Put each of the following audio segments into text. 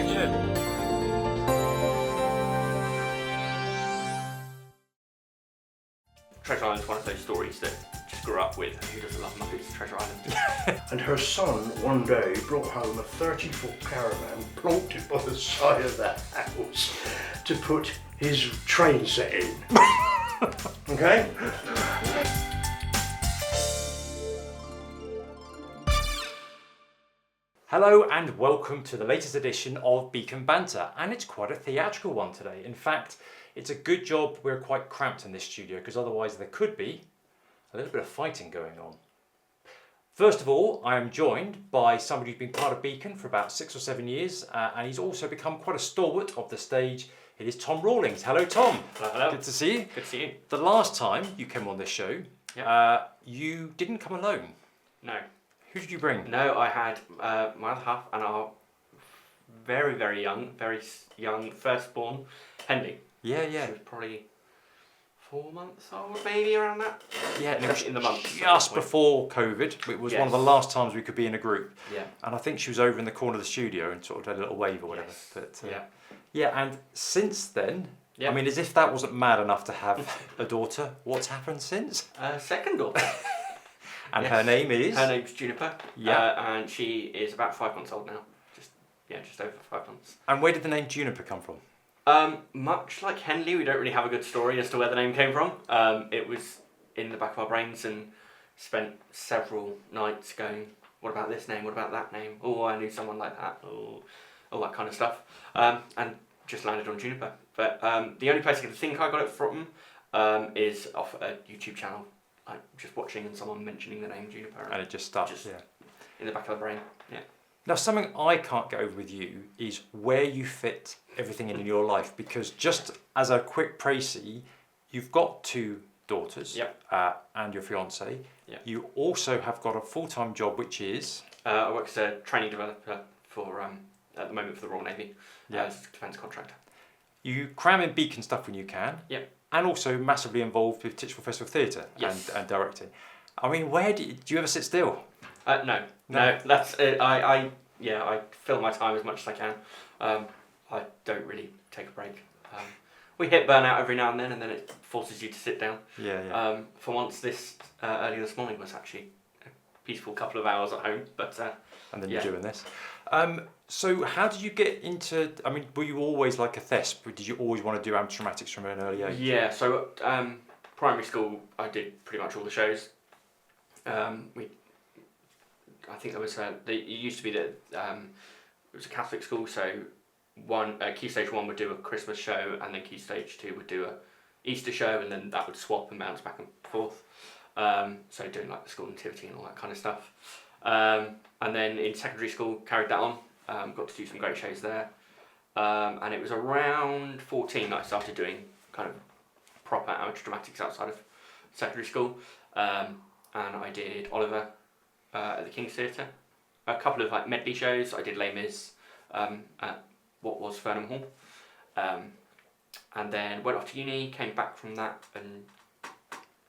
Action! Treasure Island's one of those stories that just grew up with. Who doesn't love Muppets Treasure Island? And her son one day brought home a 30-foot caravan, plonked it by the side of the house to put his train set in. Okay? Hello and welcome to the latest edition of Beacon Banter, and it's quite a theatrical one today. In fact, it's a good job we're quite cramped in this studio, because otherwise there could be a little bit of fighting going on. First of all, I am joined by somebody who's been part of Beacon for about 6 or 7 years, and he's also become quite a stalwart of the stage. It is Tom Rawlings. Hello, Tom. Hello. Good to see you. Good to see you. The last time you came on this show, you didn't come alone. No. Who did you bring? No, I had my other half and our very young firstborn, Henley. Yeah. She was probably 4 months old, maybe around that. Yeah, and it was in the month. just before COVID. It was one of the last times we could be in a group. Yeah. And I think she was over in the corner of the studio and sort of did a little wave or whatever. Yes. But Yeah. and since then, Yeah. I mean, as if that wasn't mad enough to have a daughter, what's happened since? Second daughter. And her name is? Her name's Juniper. Yeah. And she is about 5 months old now. Just over 5 months. And where did the name Juniper come from? Much like Henley, we don't really have a good story as to where the name came from. It was in the back of our brains and spent several nights going, what about this name? What about that name? Oh, I knew someone like that. Oh, all that kind of stuff. And just landed on Juniper. But the only place I can think I got it from is off a YouTube channel. Like just watching and someone mentioning the name Juniper. And it just stuck, in the back of the brain, yeah. Now, something I can't get over with you is where you fit everything in your life, because just as a quick précis, you've got 2 daughters. Yep. And your fiancée. Yep. You also have got a full-time job, which is? I work as a training developer for, at the moment, for the Royal Navy, as a defence contractor. You cram in Beacon stuff when you can. Yep. And also massively involved with Titchfield Festival Theatre and directing. I mean, do you ever sit still? No. That's it. I fill my time as much as I can. I don't really take a break. We hit burnout every now and then it forces you to sit down. Yeah. For once, earlier this morning was actually a peaceful couple of hours at home, but and then you're doing this. So how did you get into? I mean, were you always like a thesp? Did you always want to do amateur dramatics from an early age? Yeah. So primary school, I did pretty much all the shows. I think there was it used to be that it was a Catholic school, so Key Stage 1 would do a Christmas show, and then Key Stage 2 would do a Easter show, and then that would swap and bounce back and forth. So doing like the school nativity and all that kind of stuff. And then in secondary school, carried that on. Got to do some great shows there. And it was around 14 that I started doing kind of proper amateur dramatics outside of secondary school. And I did Oliver at the King's Theatre. A couple of like medley shows. I did Les Mis at what was Fernham Hall. And then went off to uni, came back from that and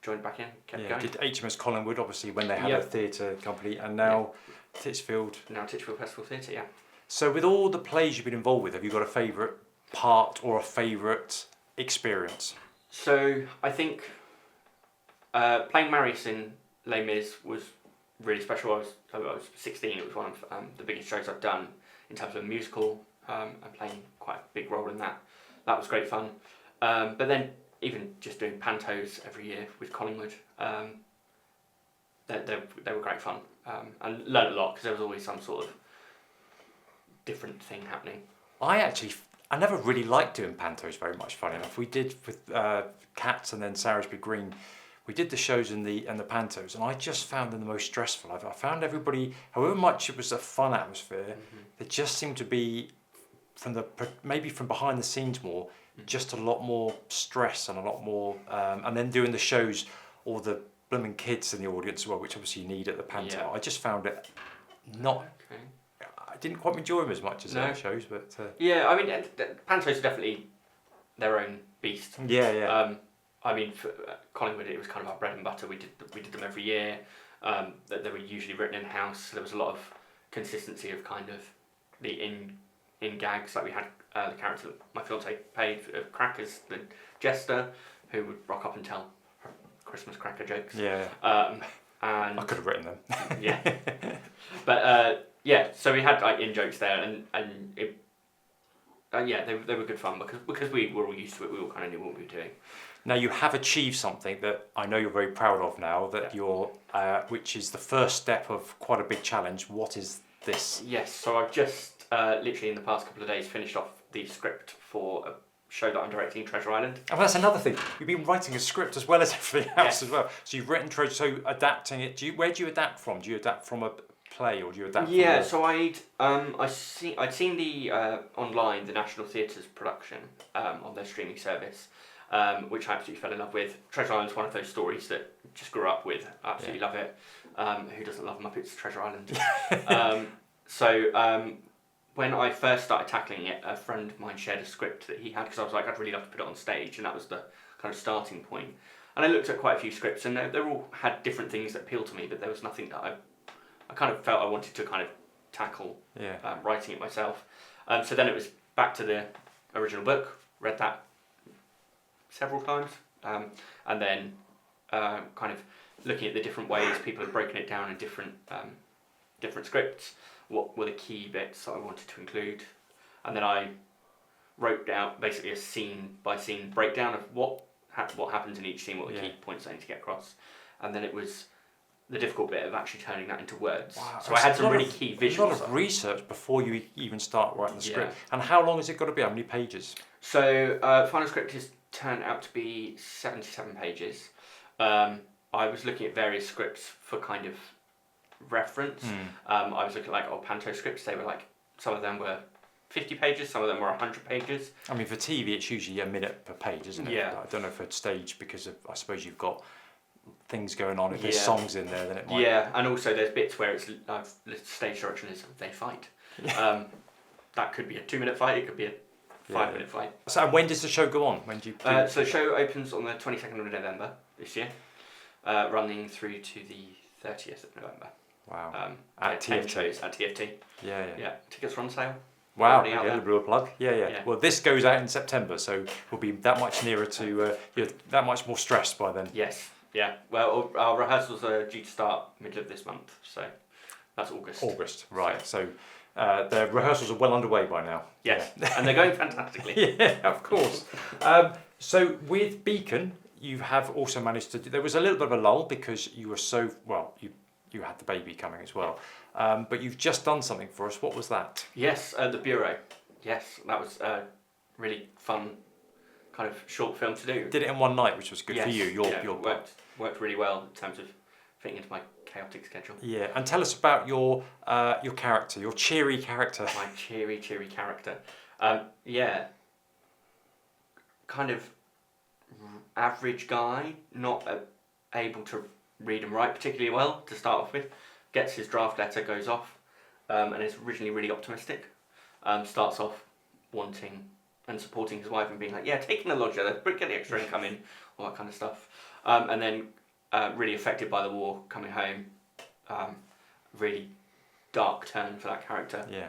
joined back in, kept going. Did HMS Collingwood, obviously, when they had a theatre company, and now Titchfield. Now Titchfield Festival Theatre, yeah. So with all the plays you've been involved with, have you got a favourite part or a favourite experience? So I think playing Marius in Les Mis was really special. I was 16, it was one of the biggest shows I've done in terms of a musical, and playing quite a big role in that. That was great fun. But then even just doing pantos every year with Collingwood, they were great fun. And learned a lot because there was always some sort of different thing happening. I never really liked doing pantos very much, funny enough. We did with Cats and then Sarasby Green. We did the shows and the pantos, and I just found them the most stressful. I found everybody, however much it was a fun atmosphere, there just seemed to be, maybe from behind the scenes more, just a lot more stress and a lot more, and then doing the shows, all the blooming kids in the audience as well, which obviously you need at the panto. Yeah. I just found it not. Okay. I didn't quite enjoy them as much as other shows, but. Yeah, I mean, pantos are definitely their own beast. Yeah. I mean, for Collingwood, it was kind of our bread and butter. We did them every year. That they were usually written in house. So there was a lot of consistency of kind of the in gags. Like we had the character that my fiance played, Crackers, the jester, who would rock up and tell her Christmas cracker jokes. Yeah. And I could have written them. yeah. But yeah, so we had like in jokes there, and it, yeah, they were good fun because we were all used to it. We all kind of knew what we were doing. Now you have achieved something that I know you're very proud of now. That you're, which is the first step of quite a big challenge. What is this? Yes, so I've just literally in the past couple of days finished off the script for a show that I'm directing, Treasure Island. Oh, that's another thing. You've been writing a script as well as everything else Yes. as well. So you've written Treasure. So adapting it. Where do you adapt from? Do you adapt from a play or do you adapt? Yeah, from so I'd seen the online the National Theatre's production on their streaming service, which I absolutely fell in love with. Treasure Island's one of those stories that just grew up with. Absolutely love it. Who doesn't love Muppets Treasure Island? When I first started tackling it, a friend of mine shared a script that he had because I was like, I'd really love to put it on stage, and that was the kind of starting point. And I looked at quite a few scripts, and they all had different things that appealed to me, but there was nothing that I kind of felt I wanted to kind of tackle writing it myself. So then it was back to the original book, read that several times, and then kind of looking at the different ways people have broken it down in different scripts. What were the key bits that I wanted to include? And then I wrote down basically a scene by scene breakdown of what happens in each scene, what the key points I need to get across. And then it was the difficult bit of actually turning that into words. Wow, so I had some really key visuals. A lot of research before you even start writing the script. And how long has it got to be? How many pages? So final script has turned out to be 77 pages. I was looking at various scripts for kind of reference. I was looking at like Panto scripts. They were like, some of them were 50 pages, some of them were 100 pages. I mean, for TV, it's usually a minute per page, isn't it? Yeah. I don't know for stage because of, I suppose you've got things going on. If there's songs in there, then it might. Yeah, and also there's bits where it's the stage direction is they fight. That could be a 2-minute fight. It could be a 5-minute fight. So when does the show go on? When do you? So the show opens on the 22nd of November this year, running through to the 30th of November. Wow. At TFT. At TFT. Yeah. Tickets are on sale. Wow. Yeah, a little bit of a plug. Yeah. Well, this goes out in September, so we'll be that much nearer to. You're that much more stressed by then. Yes. Yeah. Well, our rehearsals are due to start middle of this month, so that's August. August. Right. So. The rehearsals are well underway by now. Yes, and they're going fantastically. Yeah, of course. So with Beacon, you have also managed to. There was a little bit of a lull because you were so well. You had the baby coming as well, but you've just done something for us. What was that? Yes, the Bureau. Yes, that was a really fun kind of short film to do. Did it in one night, which was good for you. Your worked really well in terms of fitting into my chaotic schedule. Yeah, and tell us about your character, your cheery character. My cheery character. Kind of average guy, not able to read and write particularly well to start off with. Gets his draft letter, goes off, and is originally really optimistic. Starts off wanting and supporting his wife and being like, taking a lodger, get the extra income in, all that kind of stuff. And then really affected by the war, coming home. Really dark turn for that character. Yeah.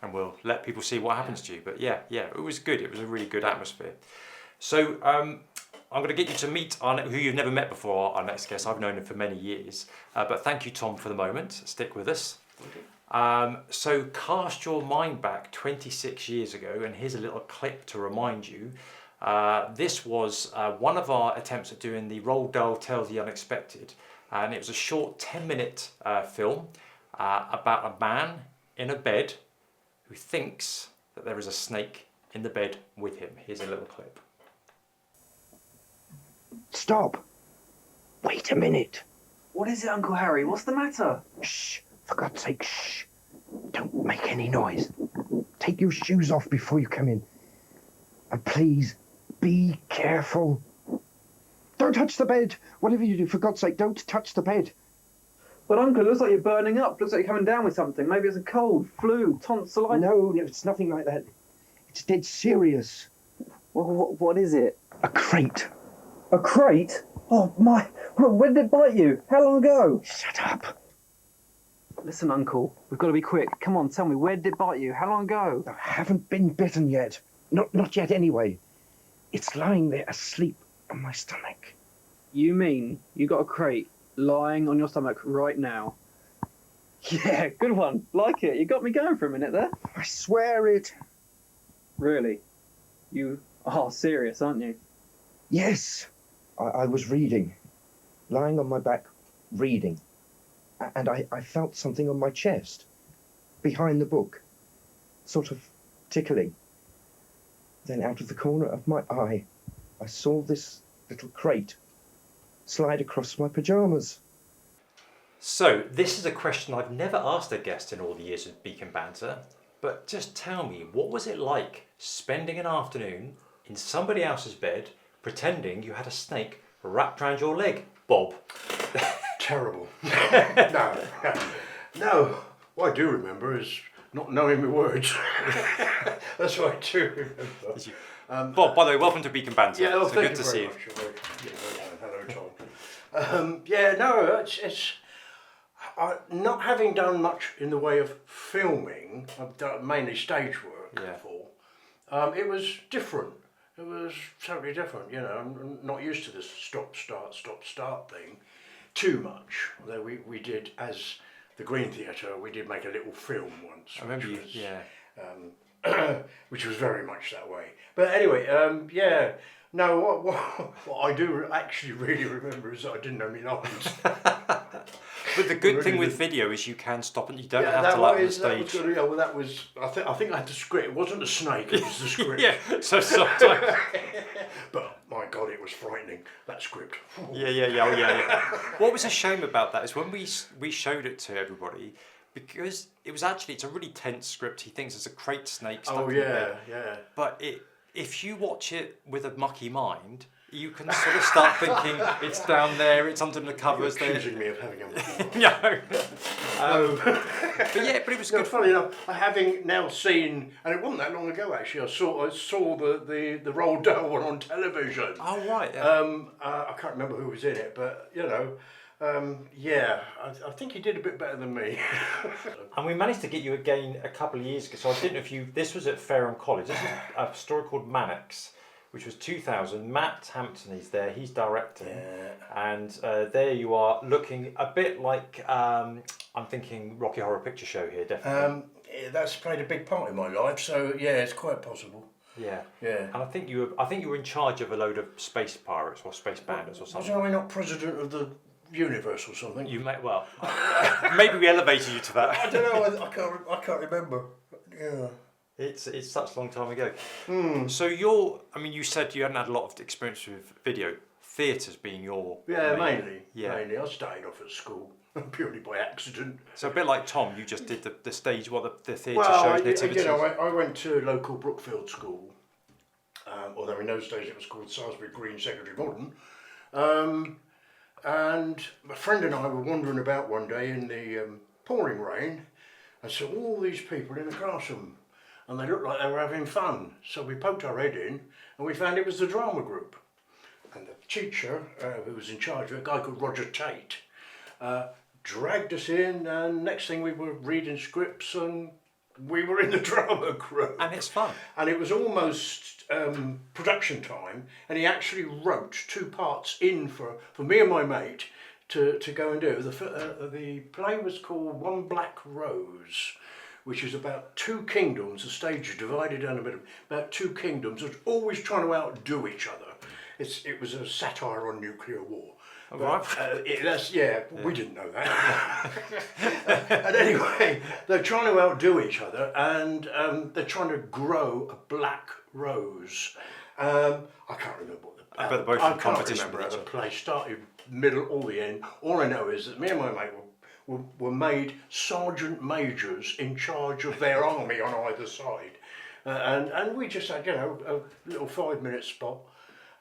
And we'll let people see what happens to you. But yeah, it was good. It was a really good atmosphere. So I'm going to get you to meet who you've never met before, our next guest. I've known him for many years. But thank you, Tom, for the moment. Stick with us. So cast your mind back 26 years ago, and here's a little clip to remind you. This was one of our attempts at doing the Roald Dahl Tells the Unexpected, and it was a short 10-minute film about a man in a bed who thinks that there is a snake in the bed with him. Here's a little clip. Stop! Wait a minute! What is it, Uncle Harry? What's the matter? Shh! For God's sake, shh! Don't make any noise. Take your shoes off before you come in. And please, be careful. Don't touch the bed! Whatever you do, for God's sake, don't touch the bed. But Uncle, it looks like you're burning up. Looks like you're coming down with something. Maybe it's a cold, flu, tonsillitis. No, it's nothing like that. It's dead serious. What is it? A crate. A crate? Oh, my... When did it bite you? How long ago? Shut up. Listen, Uncle, we've got to be quick. Come on, tell me, where did it bite you? How long ago? I haven't been bitten yet. Not yet anyway. It's lying there asleep on my stomach. You mean you got a crate lying on your stomach right now? Yeah, good one. Like it. You got me going for a minute there. I swear it. Really? You are serious, aren't you? Yes. I was reading. Lying on my back, reading. And I felt something on my chest. Behind the book. Sort of tickling. Then out of the corner of my eye, I saw this little crate slide across my pyjamas. So, this is a question I've never asked a guest in all the years of Beacon Banter, but just tell me, what was it like spending an afternoon in somebody else's bed pretending you had a snake wrapped around your leg, Bob? Terrible. No. What I do remember is not knowing my words. That's what I do remember. Bob, by the way, welcome to Beacon Banter. Yeah, well, so thank good you to see very you. much. Hello, Tom. It's not having done much in the way of filming. I've done mainly stage work before. It was different. It was totally different. You know, I'm not used to this stop start thing too much. Although we did, as the Green Theatre, we did make a little film once. I remember you, which was very much that way. But anyway, no, what I do actually really remember is that I didn't know my lines. But the good thing with video is you can stop and you don't have to like on the stage. That was I think I had the script. It wasn't a snake, it was the script. Yeah, so sometimes. But my God, it was frightening, that script. Yeah. What was a shame about that is when we showed it to everybody, because it's a really tense script. He thinks it's a crate snake stuck in the bed. Yeah. But if you watch it with a mucky mind, you can sort of start thinking it's down there, it's under the covers there. You're accusing me of having a mucky mind. No. But it was good. Funny enough, having now seen, and it wasn't that long ago actually. I saw the Roald Dahl one on television. Oh right. Yeah. I can't remember who was in it, but you know. I think he did a bit better than me. And we managed to get you again a couple of years ago. So I didn't know if you. This was at Fareham College. This is a story called Mannix, which was 2000. Matt Hampton is there. He's directing, and there you are, looking a bit like I'm thinking Rocky Horror Picture Show here, definitely. That's played a big part in my life, so yeah, it's quite possible. Yeah. And I think you were in charge of a load of space pirates or space bandits or something. Was I not president of the universe or something? You may maybe we elevated you to that. I don't know. I can't remember. Yeah. It's such a long time ago. So you said you hadn't had a lot of experience with video. Theatre's been your mainly. Yeah. I started off at school purely by accident. So a bit like Tom, you just did the stage, the theatre shows, nativities. I went to local Brookfield school, although in those days it was called Salisbury Green Secondary Modern. And a friend and I were wandering about one day in the pouring rain and saw all these people in the classroom, and they looked like they were having fun. So we poked our head in and we found it was the drama group. And the teacher, who was in charge of it, a guy called Roger Tate, dragged us in, and next thing we were reading scripts and we were in the drama group. And it's fun. And it was almost production time, and he actually wrote 2 parts in for me and my mate to go and do. The play was called One Black Rose, which is about 2 kingdoms, the stage is divided down the middle, about 2 kingdoms that are always trying to outdo each other. It was a satire on nuclear war. We didn't know that. And anyway, they're trying to outdo each other, and they're trying to grow a black rose. I can't remember what I can't remember how the play started, middle, or the end. All I know is that me and my mate were made sergeant majors in charge of their army on either side, and we just had a little 5-minute spot.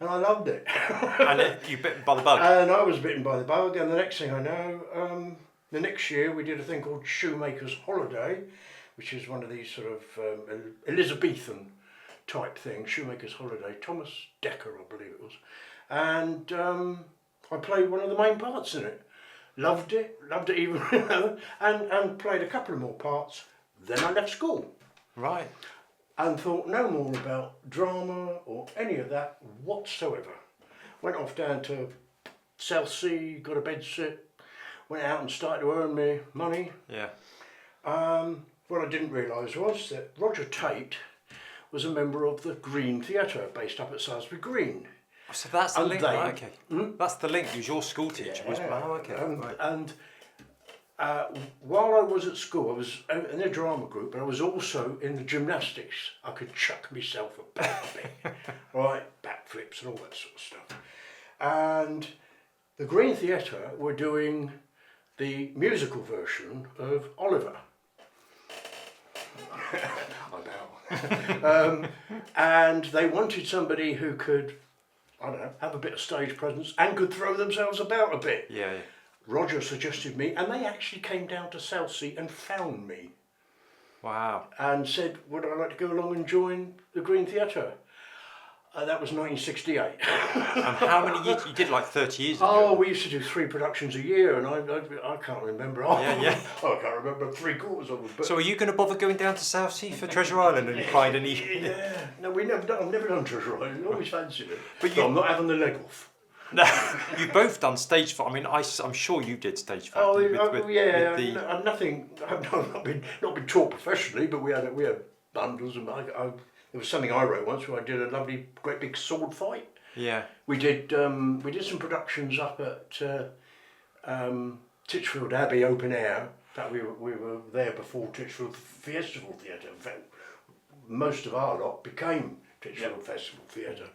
And I loved it. And you bitten by the bug? And I was bitten by the bug, and the next thing I know, the next year we did a thing called Shoemaker's Holiday, which is one of these sort of Elizabethan type things, Shoemaker's Holiday, Thomas Dekker, I believe it was. And I played one of the main parts in it. loved it even, you know, and played a couple of more parts. Then I left school. Right. And thought no more about drama or any of that whatsoever. Went off down to South Sea, got a bed sit, went out and started to earn me money. Yeah. What I didn't realise was that Roger Tate was a member of the Green Theatre based up at Salisbury Green. So that's the And link, they- right, okay. That's the link. He was your school teacher. Was, oh, okay. Right. And while I was at school, I was in a drama group, but I was also in the gymnastics. I could chuck myself about a bit, right? Backflips and all that sort of stuff. And the Green Theatre were doing the musical version of Oliver. I bow. And they wanted somebody who could, I don't know, have a bit of stage presence and could throw themselves about a bit. Yeah, yeah. Roger suggested me, and they actually came down to Southsea and found me Wow. and said, would I like to go along and join the Green Theatre? That was 1968. And how many years? You did like 30 years. Oh, we used to do 3 productions a year, and I can't remember. Yeah. I can't remember 3/4 of them. But So are you going to bother going down to Southsea for Treasure Island and find any? yeah, no, I've never done Treasure Island. I always fancied it, But but I'm not having the leg off. No, you've both done stage fight. I mean, I'm sure you did stage fight. Oh, with yeah, the- I'm nothing. I've not been taught professionally, but we had bundles, and there was something I wrote once where I did a lovely, great big sword fight. Yeah. We did some productions up at Titchfield Abbey Open Air. In fact, we were there before Titchfield Festival Theatre. In fact, most of our lot became Titchfield Festival Theatre,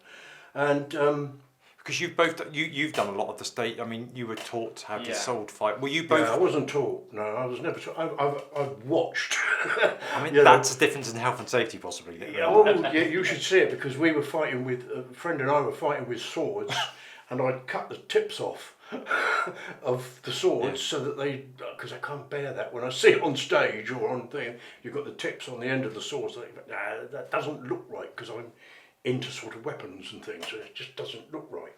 and. Because you've done a lot of the state. I mean, you were taught to have the sword fight. Were you both? Yeah, I wasn't taught. No, I was never taught. I've watched. I mean, You know. that's a difference in health and safety, possibly. Yeah, well, yeah, you should see it because we were fighting with a friend and I were fighting with swords, and I'd cut the tips off of the swords so that because I can't bear that when I see it on stage or on thing. You've got the tips on the end of the sword. So that doesn't look right because I'm into sort of weapons and things, so it just doesn't look right.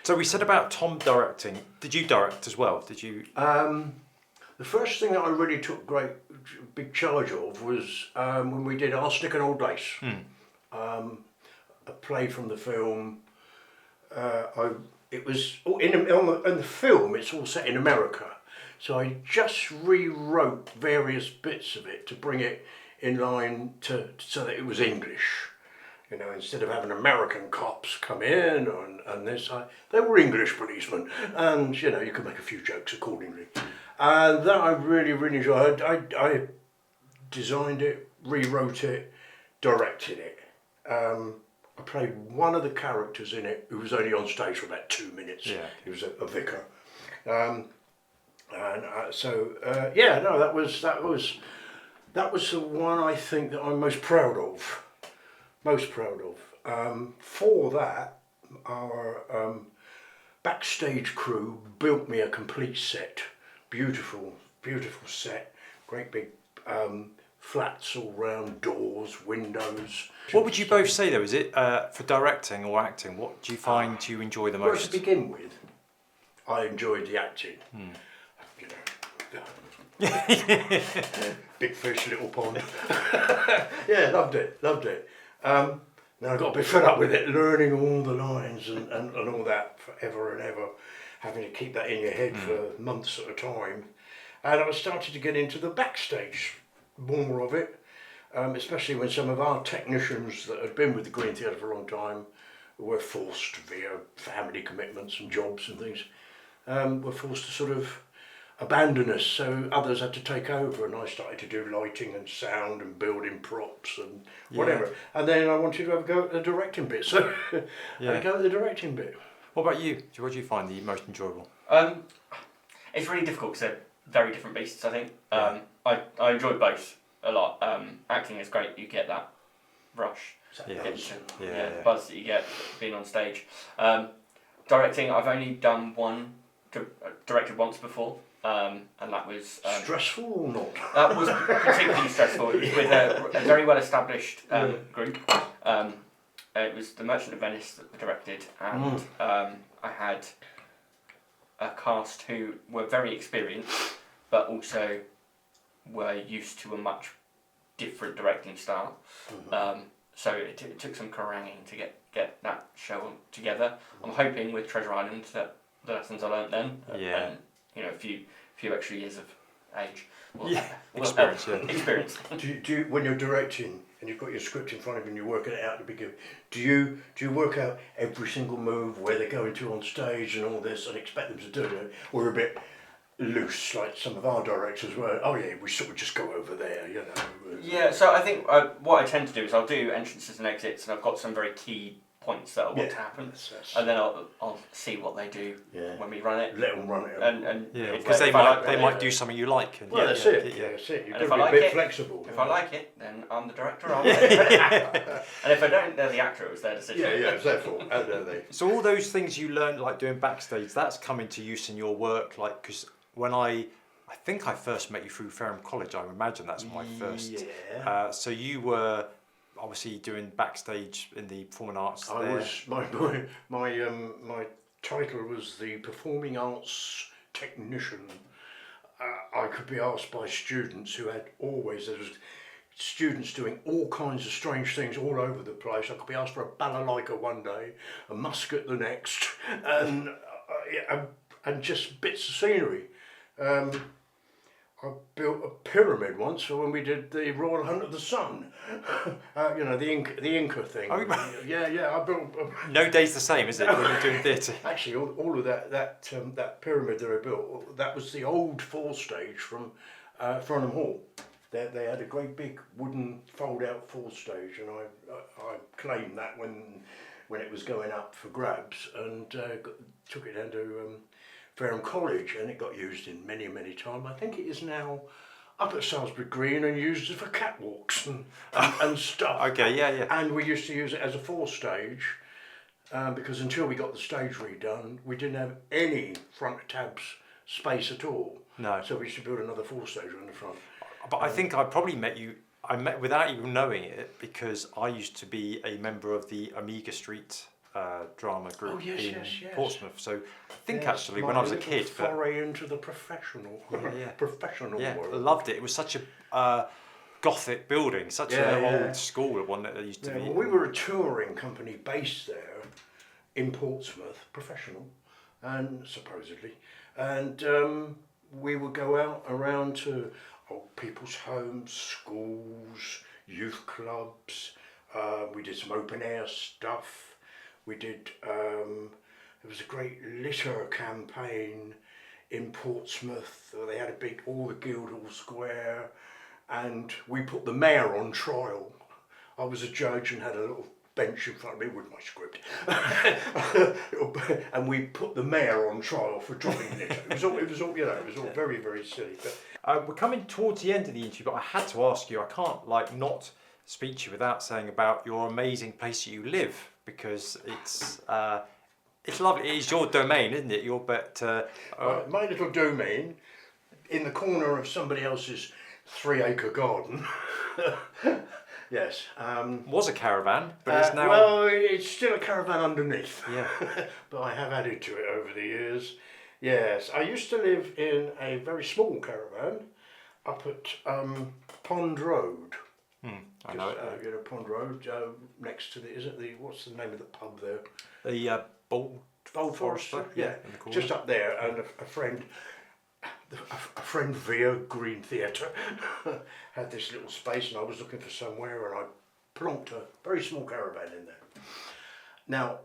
So we said about Tom directing. Did you direct as well? Did you? The first thing that I really took big charge of was when we did Arsenic and Old Lace, a play from the film. It was in the film. It's all set in America, so I just rewrote various bits of it to bring it in line so that it was English. You know, instead of having American cops come in and this, they were English policemen, and you know, you could make a few jokes accordingly. And that I really, really enjoyed. I designed it, rewrote it, directed it. I played one of the characters in it who was only on stage for about 2 minutes. Yeah. He was a vicar. That was the one I think that I'm most proud of. For that, our backstage crew built me a complete set. Beautiful set. Great big flats all round, doors, windows. What would you both say though? Is it for directing or acting? What do you find you enjoy the Well, most? to begin with, I enjoyed the acting. You know, big fish, little pond. Yeah, loved it. Now I got a bit fed up with it, learning all the lines and all that forever and ever, having to keep that in your head for months at a time. And I started to get into the backstage more of it, especially when some of our technicians that had been with the Green Theatre for a long time were forced via family commitments and jobs and things, were forced to sort of abandon us, so others had to take over, and I started to do lighting and sound and building props and whatever. And then I wanted to have a go at the directing bit, so I had a go at the directing bit. What about you? What do you find the most enjoyable? It's really difficult because they're very different beasts, I think. I enjoy both a lot. Acting is great, you get that rush, buzz that you get being on stage. Directing, I've only done directed once before. And that was Stressful or not? that was particularly stressful. It was with a very well established group. It was The Merchant of Venice that I directed, and I had a cast who were very experienced, but also were used to a much different directing style. So it took some haranguing to get that show together. I'm hoping with Treasure Island that the lessons I learnt then, and a few extra years of age, experience. Experience. Do you when you're directing and you've got your script in front of you and you're working it out to begin, do you work out every single move, where they're going to on stage and all this, and expect them to do it, or a bit loose like some of our directors were? Oh yeah, we sort of just go over there, you know. Yeah, so I think what I tend to do is I'll do entrances and exits, and I've got some very key points that I want to happen, and then I'll see what they do when we run it. Let them run it. And because they might do something you like. And that's it. That's it. You've got to be a bit flexible. If I like it, then I'm the director. And if I don't, they're the actor. It was their decision. Yeah, it's their fault. How dare they? So all those things you learned, like doing backstage, that's come into use in your work. Like, because when I think I first met you through Fareham College. I imagine that's my first. Yeah. So you were obviously doing backstage in the performing arts. My title was the performing arts technician. I could be asked by students who there was students doing all kinds of strange things all over the place. I could be asked for a balalaika one day, a musket the next, and just bits of scenery. I built a pyramid once for when we did the Royal Hunt of the Sun. The Inca thing. Oh, I built. No day's the same, is it? When you're doing theatre. Actually, all of that pyramid that I built, that was the old stage from Farnham Hall. They had a great big wooden fold-out stage, and I claimed that when it was going up for grabs, and took it down to Fareham College, and it got used in many times. I think it is now up at Salisbury Green and used for catwalks and stuff. Okay, yeah. And we used to use it as a stage because until we got the stage redone, we didn't have any front tabs space at all. No. So we used to build another stage on the front. But I think I probably met you. I met without even knowing it, because I used to be a member of the Omega Street drama group in Portsmouth. So I think actually when I was a kid, foray into the professional world. I loved it. It was such a Gothic building, such an old school one that used to be. Well, we were a touring company based there in Portsmouth, professional, and supposedly, and we would go out around to old people's homes, schools, youth clubs. We did some open air stuff. We did, there was a great litter campaign in Portsmouth. They had all the Guildhall Square, and we put the mayor on trial. I was a judge and had a little bench in front of me with my script. And we put the mayor on trial for dropping litter. It was all very, very silly. But we're coming towards the end of the interview, but I had to ask you, I can't not speak to you without saying about your amazing place that you live, because it's lovely. It's your domain, isn't it? My little domain in the corner of somebody else's 3-acre garden. Yes. Was a caravan, but it's now. Well, it's still a caravan underneath. Yeah. But I have added to it over the years. Yes, I used to live in a very small caravan up at Pond Road. I know it. Pond Road, next to what's the name of the pub there? The Bold Forester. Yeah, just up there, and a friend via Green Theatre had this little space, and I was looking for somewhere, and I plonked a very small caravan in there. Now,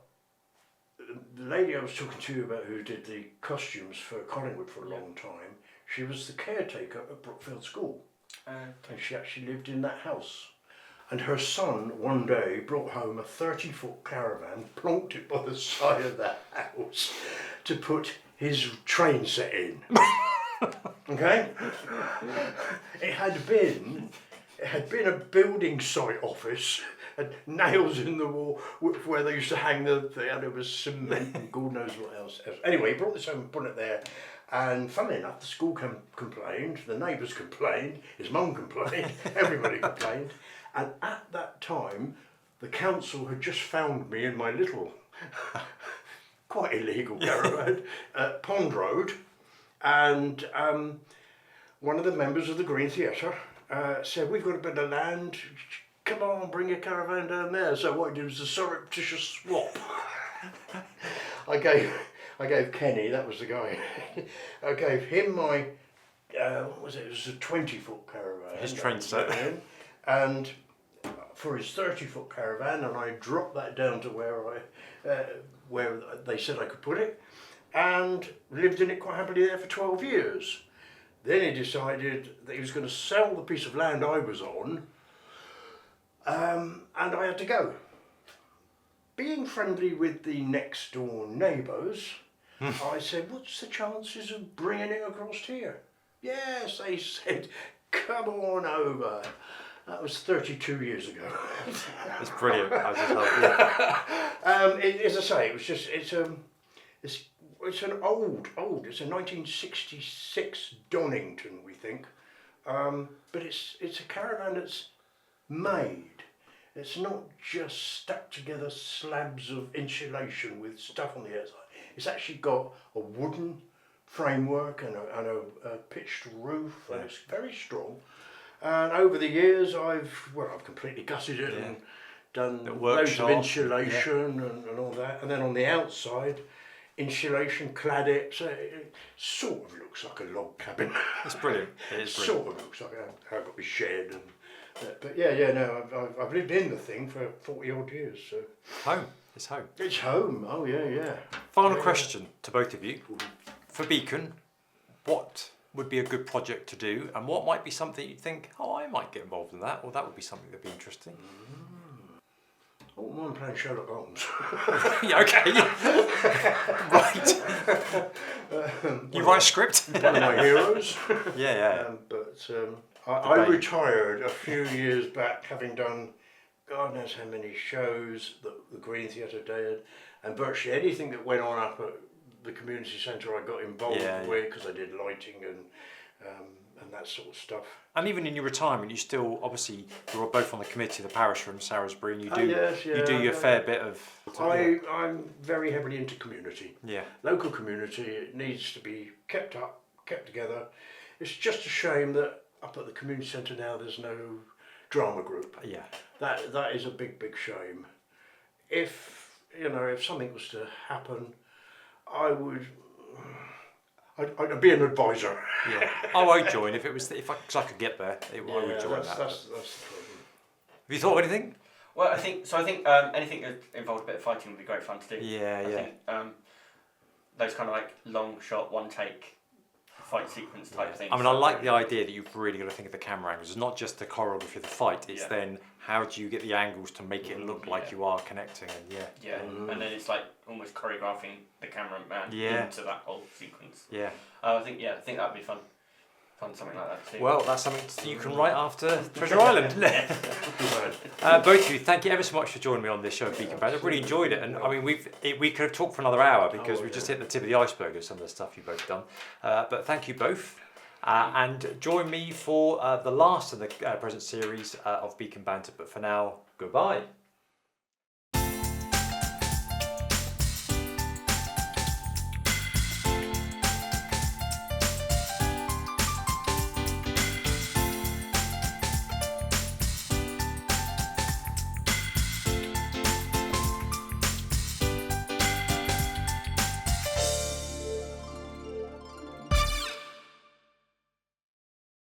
the lady I was talking to you about, who did the costumes for Collingwood for a long time, she was the caretaker at Brookfield School. And she actually lived in that house. And her son one day brought home a 30-foot caravan, plonked it by the side of the house to put his train set in. Okay? It had been a building site office, had nails in the wall where they used to hang there was cement and God knows what else. Anyway, he brought this home and put it there. And funnily enough, the school complained, the neighbours complained, his mum complained, everybody complained. And at that time, the council had just found me in my little quite illegal caravan at Pond Road, and one of the members of the Green Theatre said, "We've got a bit of land, come on, bring your caravan down there." So what I did was a surreptitious swap. I gave Kenny, that was the guy, I gave him my, what was it? It was a 20-foot caravan. His train set. And for his 30-foot caravan, and I dropped that down to where they said I could put it, and lived in it quite happily there for 12 years. Then he decided that he was going to sell the piece of land I was on, and I had to go. Being friendly with the next door neighbours, I said, "What's the chances of bringing it across here?" "Yes," they said, "come on over." That was 32 years ago. It's brilliant. I just love it. As I say, it was just, it's an old, it's a 1966 Donington, we think. But it's a caravan that's made. It's not just stuck together slabs of insulation with stuff on the outside. It's actually got a wooden framework and a pitched roof, and it's very strong. And over the years, I've completely gutted it and done loads of insulation and all that. And then on the outside, insulation, clad it, so it sort of looks like a log cabin. It's brilliant. It is brilliant. Sort of looks like I've got my shed. But no, I've lived in the thing for 40 odd years. So Home. It's home. it's home. Oh yeah. Final question to both of you. For Beacon, what would be a good project to do, and what might be something you'd think, oh, I might get involved in that, or that would be something that'd be interesting? I wouldn't mind playing Sherlock Holmes. Yeah, okay. Right. You write a script? One of my heroes. Yeah. I retired a few years back, having done God knows how many shows that the Green Theatre did, and virtually anything that went on up at the community centre I got involved with, because I did lighting and that sort of stuff. And even in your retirement, you still, obviously, you're both on the committee of the parish room, Sarasbury, and you do your fair bit of... I'm very heavily into community. Yeah. Local community, it needs to be kept up, kept together. It's just a shame that up at the community centre now there's no drama group. Yeah. That is a big shame. If something was to happen, I'd be an advisor. Yeah. Oh, I'd join if I could get there. I would join that. That's the problem. Have you thought of anything? Well, I think anything that involved a bit of fighting would be great fun to do. Yeah. I think those kind of like long shot, one take fight sequence type things. I mean, I like the idea that you've really got to think of the camera angles. It's not just the choreography of the fight, it's then how do you get the angles to make it look like you are connecting, and and then it's like almost choreographing the cameraman into that whole sequence. I think that'd be fun, something like that too. Well, that's something you can write after Treasure Island. Both of you, thank you ever so much for joining me on this show of Beacon Banter. I've really enjoyed it, and I mean we could have talked for another hour because we've just hit the tip of the iceberg of some of the stuff you've both done. But thank you both, and join me for the last of the present series of Beacon Banter. But for now, goodbye.